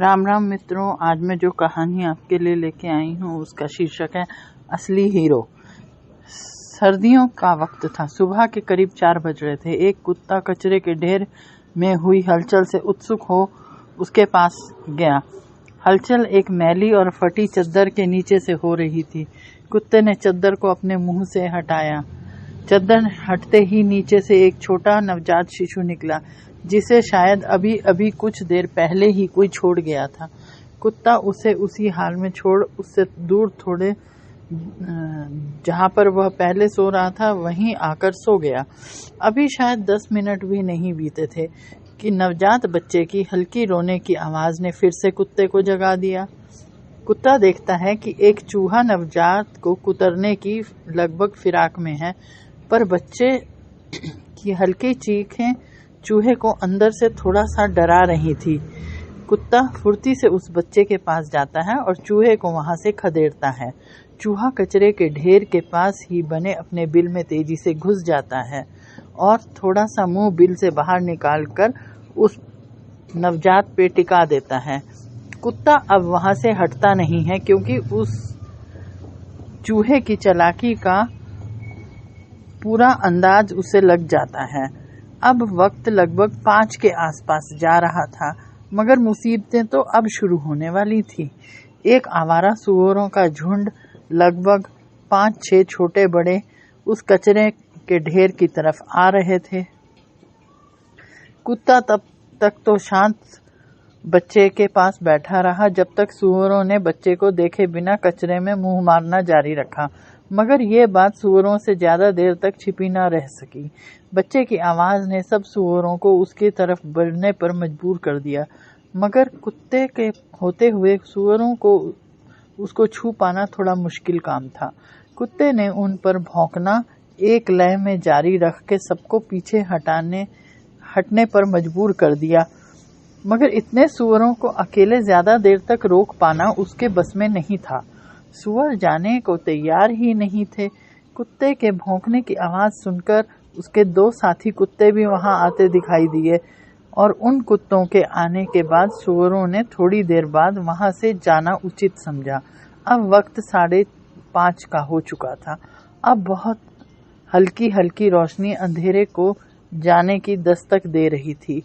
राम राम मित्रों, आज मैं जो कहानी आपके लिए लेके आई हूँ उसका शीर्षक है असली हीरो। सर्दियों का वक्त था। सुबह के करीब 4 बज रहे थे। एक कुत्ता कचरे के ढेर में हुई हलचल से उत्सुक हो उसके पास गया। हलचल एक मैली और फटी चद्दर के नीचे से हो रही थी। कुत्ते ने चद्दर को अपने मुंह से हटाया। चद्दर हटते ही नीचे से एक छोटा नवजात शिशु निकला, जिसे शायद अभी अभी कुछ देर पहले ही कोई छोड़ गया था। कुत्ता उसे उसी हाल में छोड़ उससे दूर थोड़े जहां पर वह पहले सो रहा था वहीं आकर सो गया। अभी शायद 10 मिनट भी नहीं बीते थे कि नवजात बच्चे की हल्की रोने की आवाज ने फिर से कुत्ते को जगा दिया। कुत्ता देखता है कि एक चूहा नवजात को कुतरने की लगभग फिराक में है, पर बच्चे की हल्की चीखें चूहे को अंदर से थोड़ा सा डरा रही थी। कुत्ता फुर्ती से उस बच्चे के पास जाता है और चूहे को वहां से खदेड़ता है। चूहा कचरे के ढेर के पास ही बने अपने बिल में तेजी से घुस जाता है और थोड़ा सा मुंह बिल से बाहर निकालकर उस नवजात पे टिका देता है। कुत्ता अब वहां से हटता नहीं है, क्योंकि उस चूहे की चालाकी का पूरा अंदाज उसे लग जाता है। अब वक्त लगभग 5 के आसपास जा रहा था, मगर मुसीबतें तो अब शुरू होने वाली थी। एक आवारा सूअरों का झुंड लगभग 5-6 छोटे बड़े उस कचरे के ढेर की तरफ आ रहे थे। कुत्ता तब तक तो शांत बच्चे के पास बैठा रहा, जब तक सूअरों ने बच्चे को देखे बिना कचरे में मुंह मारना जारी रखा। मगर ये बात सूअरों से ज्यादा देर तक छिपी न रह सकी। बच्चे की आवाज ने सब सूअरों को उसकी तरफ बढ़ने पर मजबूर कर दिया, मगर कुत्ते के होते हुए सूअरों को उसको छू पाना थोड़ा मुश्किल काम था। कुत्ते ने उन पर भौंकना एक लय में जारी रख के सबको पीछे हटने पर मजबूर कर दिया, मगर इतने सूअरों को अकेले ज्यादा देर तक रोक पाना उसके बस में नहीं था। सूअर जाने को तैयार ही नहीं थे। कुत्ते के भौंकने की आवाज सुनकर उसके 2 साथी कुत्ते भी वहां आते दिखाई दिए, और उन कुत्तों के आने के बाद सूअरों ने थोड़ी देर बाद वहां से जाना उचित समझा। अब वक्त 5:30 का हो चुका था। अब बहुत हल्की हल्की रोशनी अंधेरे को जाने की दस्तक दे रही थी।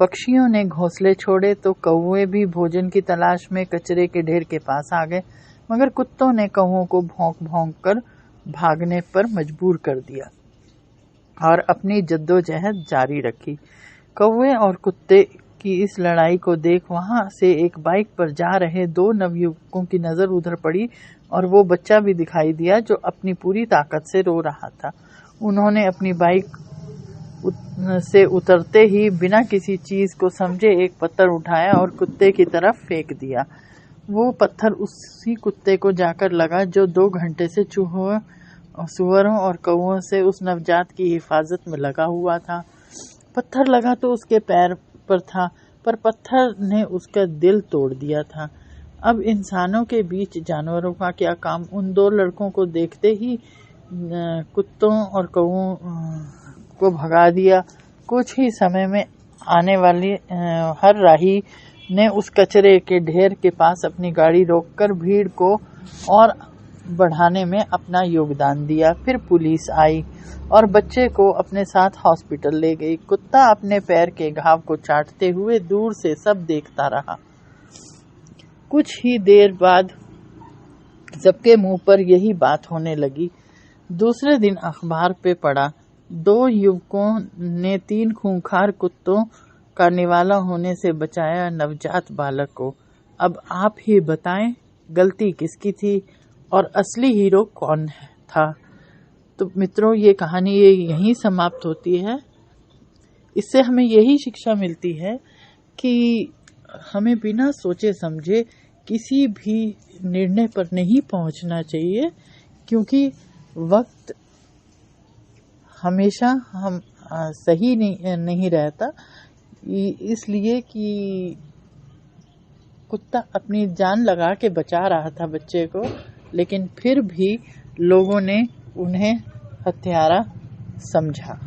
पक्षियों ने घोंसले छोड़े तो कौवे भी भोजन की तलाश में कचरे के ढेर के पास आ गए, मगर कुत्तों ने कौवों को भौंक भौंक कर भागने पर मजबूर कर दिया और अपनी जद्दोजहद जारी रखी। कौवे और कुत्ते की इस लड़ाई को देख वहां से एक बाइक पर जा रहे 2 नवयुवकों की नजर उधर पड़ी, और वो बच्चा भी दिखाई दिया जो अपनी पूरी ताकत से रो रहा था। उन्होंने अपनी बाइक से उतरते ही बिना किसी चीज को समझे एक पत्थर उठाया और कुत्ते की तरफ फेंक दिया। वो पत्थर उसी कुत्ते को जाकर लगा जो 2 घंटे से चूहों, सूअरों और कौवों से उस नवजात की हिफाजत में लगा हुआ था। पत्थर लगा तो उसके पैर पर था, पर पत्थर ने उसका दिल तोड़ दिया था। अब इंसानों के बीच जानवरों का क्या काम। उन 2 लड़कों को देखते ही कुत्तों और कौवों को भगा दिया। कुछ ही समय में आने वाली हर राही ने उस कचरे के ढेर के पास अपनी गाड़ी रोककर भीड़ को और बढ़ाने में अपना योगदान दिया। फिर पुलिस आई और बच्चे को अपने साथ हॉस्पिटल ले गई। कुत्ता अपने पैर के घाव को चाटते हुए दूर से सब देखता रहा। कुछ ही देर बाद सबके मुंह पर यही बात होने लगी। दूसरे दिन अखबार पे पढ़ा, 2 युवकों ने 3 खूंखार कुत्तों का निवाला होने से बचाया नवजात बालक को। अब आप ही बताएं, गलती किसकी थी और असली हीरो कौन था? तो मित्रों, ये कहानी यहीं समाप्त होती है। इससे हमें यही शिक्षा मिलती है कि हमें बिना सोचे समझे किसी भी निर्णय पर नहीं पहुंचना चाहिए, क्योंकि वक्त हमेशा हम सही नहीं रहता। इसलिए कि कुत्ता अपनी जान लगा के बचा रहा था बच्चे को, लेकिन फिर भी लोगों ने उन्हें हत्यारा समझा।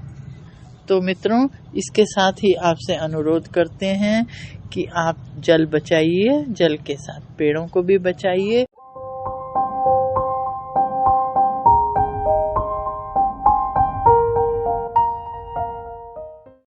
तो मित्रों, इसके साथ ही आपसे अनुरोध करते हैं कि आप जल बचाइए, जल के साथ पेड़ों को भी बचाइए।